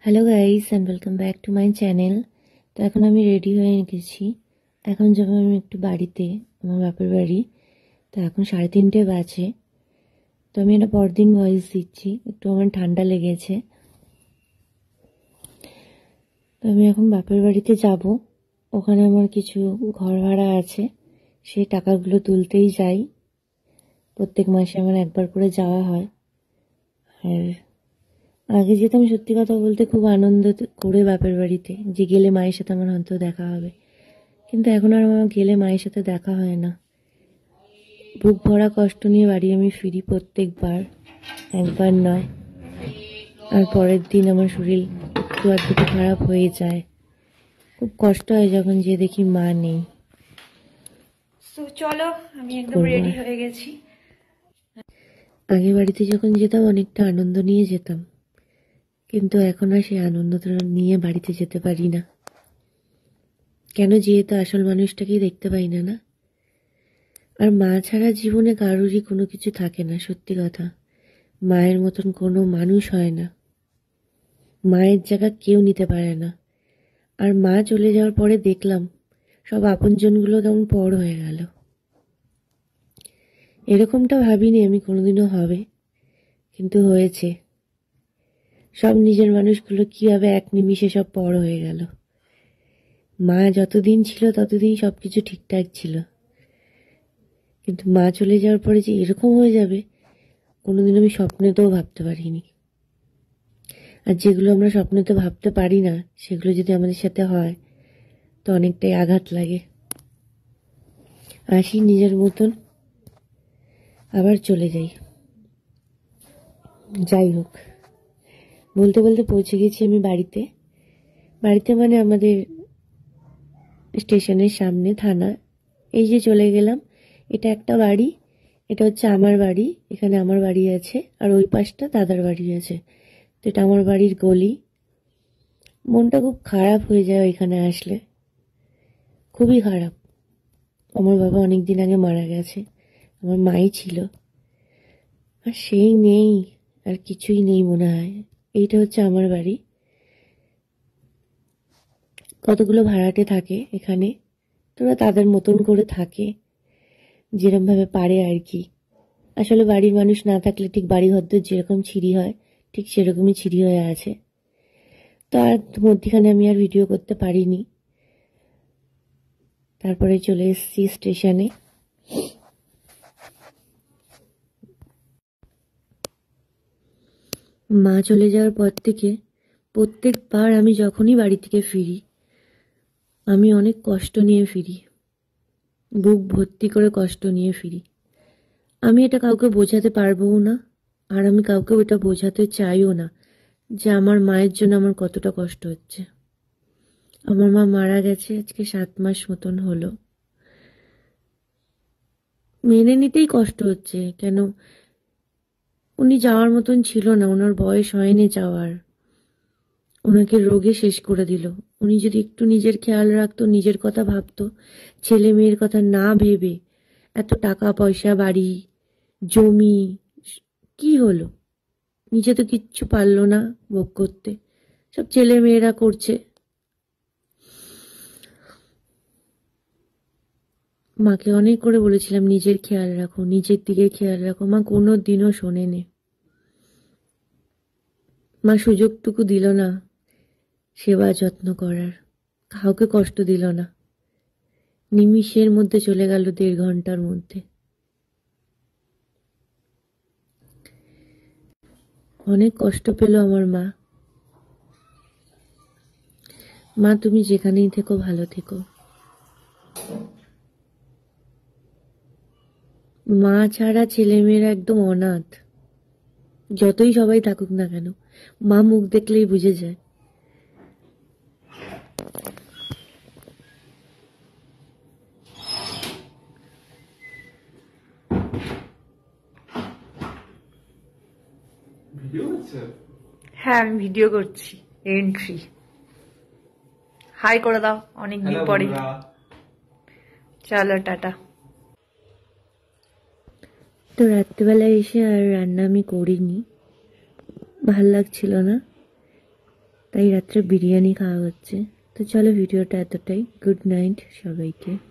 Hello guys and welcome back to my channel. তো এখন আমি রেডি হয়ে গেছি। এখন যাবো আমি একটু বাড়িতে, আমার বাপের বাড়ি। তো এখন 3:30 বাজে। তো আমি এটা পরদিন ভয়েস দিচ্ছি, একটু আমার ঠান্ডা লেগেছে। তো আমি এখন বাপের বাড়িতে যাব। ওখানে আমার কিছু ঘর ভাড়া আছে, সেই টাকাগুলো তুলতেই যাই। প্রত্যেক মাসে আমার একবার করে যাওয়া হয়। আর আগে যেতাম, সত্যি কথা বলতে খুব আনন্দ করে বাপের বাড়িতে, যে গেলে মায়ের সাথে আমার হয়তো দেখা হবে। কিন্তু এখন আর আমার গেলে মায়ের সাথে দেখা হয় না। বুক ভরা কষ্ট নিয়ে বাড়ি আমি ফিরি প্রত্যেকবার, একবার নয়। আর পরের দিন আমার শরীর একটু আধটু খারাপ হয়ে যায়। খুব কষ্ট হয় যখন যে দেখি মা নেই। তো চলো, আমি একদম রেডি হয়ে গেছি। আগে বাড়িতে যখন যেতাম অনেকটা আনন্দ নিয়ে যেতাম, কিন্তু এখন আর সেই আনন্দটা নিয়ে বাড়িতে যেতে পারি না। কেন, যেহেতু আসল মানুষটাকেই দেখতে পাই না। না, আর মা ছাড়া জীবনে কারোরই কোনো কিছু থাকে না। সত্যি কথা, মায়ের মতন কোনো মানুষ হয় না। মায়ের জায়গা কেউ নিতে পারে না। আর মা চলে যাওয়ার পরে দেখলাম সব আপনজনগুলো কেমন পর হয়ে গেল। এরকমটা ভাবিনি আমি কোনোদিনও হবে, কিন্তু হয়েছে। সব নিজের মানুষগুলো কিভাবে এক নিমিষে সব পর হয়ে গেল। মা যতদিন ছিল ততদিন সবকিছু ঠিকঠাক ছিল, কিন্তু মা চলে যাওয়ার পরে যে এরকম হয়ে যাবে কোনোদিন আমি স্বপ্নেতেও ভাবতে পারিনি। আর যেগুলো আমরা স্বপ্নেতে ভাবতে পারি না, সেগুলো যদি আমাদের সাথে হয় তো অনেকটাই আঘাত লাগে। আসি নিজের মতন, আবার চলে যাই। যাই হোক, বলতে বলতে পৌঁছে গেছি আমি বাড়িতে। বাড়িতে মানে আমাদের স্টেশনের সামনে থানা। এই যে চলে গেলাম, এটা একটা বাড়ি, এটা হচ্ছে আমার বাড়ি। এখানে আমার বাড়ি আছে, আর ওই পাশটা দাদার বাড়ি আছে। তো এটা আমার বাড়ির গলি। মনটা খুব খারাপ হয়ে যায় এখানে আসলে, খুবই খারাপ। আমার বাবা অনেক দিন আগে মারা গেছে, আমার মাই ছিল, আর সেই নেই, আর কিছুই নেই মনে হয়। এইটা হচ্ছে আমার বাড়ি। কতগুলো ভাড়াটে থাকে এখানে, তোরা তাদের মতন করে থাকে, যেরকম ভাবে পারে আর কি। আসলে বাড়ির মানুষ না থাকলে ঠিক বাড়ি ঘরদোর যেরকম ছিঁড়ি হয়, ঠিক সেরকমই ছিঁড়ি হয়ে আছে। তো আর মধ্যখানে আমি আর ভিডিও করতে পারিনি। তারপরে চলে এসেছি স্টেশনে। মা চলে যাওয়ার পর থেকে প্রত্যেকবার আমি যখনই বাড়ি থেকে ফিরি, আমি অনেক কষ্ট নিয়ে ফিরি, বুক ভর্তি করে কষ্ট নিয়ে ফিরি। আমি এটা কাউকে বোঝাতে পারবও না, আর আমি কাউকে এটা বোঝাতে চাইও না যে আমার মায়ের জন্য আমার কতটা কষ্ট হচ্ছে। আমার মা মারা গেছে আজকে 7 মাস মতন হলো। মেনে নিতেই কষ্ট হচ্ছে। কেন, উনি যাওয়ার মতন ছিল না, ওনার বয়স হয়নি যাওয়ার। ওনাকে রোগে শেষ করে দিল। উনি যদি একটু নিজের খেয়াল রাখতো, নিজের কথা ভাবতো, ছেলে মেয়ের কথা না ভেবে, এত টাকা পয়সা, বাড়ি, জমি, কি হলো? নিজে তো কিচ্ছু পারলো না ভোগ করতে, সব ছেলে মেয়েরা করছে। মাকে অনেক করে বলেছিলাম নিজের খেয়াল রাখো, নিজের দিকে খেয়াল রাখো। মা কোনো দিনও শোনেনি। মা সুযোগটুকু দিল না সেবা যত্ন করার, কাউকে কষ্ট দিল না। নিমিষের মধ্যে চলে গেল, 1.5 ঘন্টার মধ্যে। অনেক কষ্ট পেল আমার মা। মা, তুমি যেখানেই থেকো ভালো থেকো। মা ছাড়া ছেলেমেয়েরা একদম অনাথ, যতই সবাই থাকুক না কেন। মা মুখ দেখলেই বুঝে যায়। হ্যাঁ, আমি ভিডিও করছি। এন্ট্রি হাই করে দাও, অনেকদিন পরে। চলো টাটা। তো রাত্রিবেলায় এসে আর রান্না আমি করিনি, ভাল লাগছিল না। তাই রাত্রে বিরিয়ানি খাওয়া হচ্ছে। তো চলো ভিডিওটা এতটাই। গুড নাইট সবাইকে।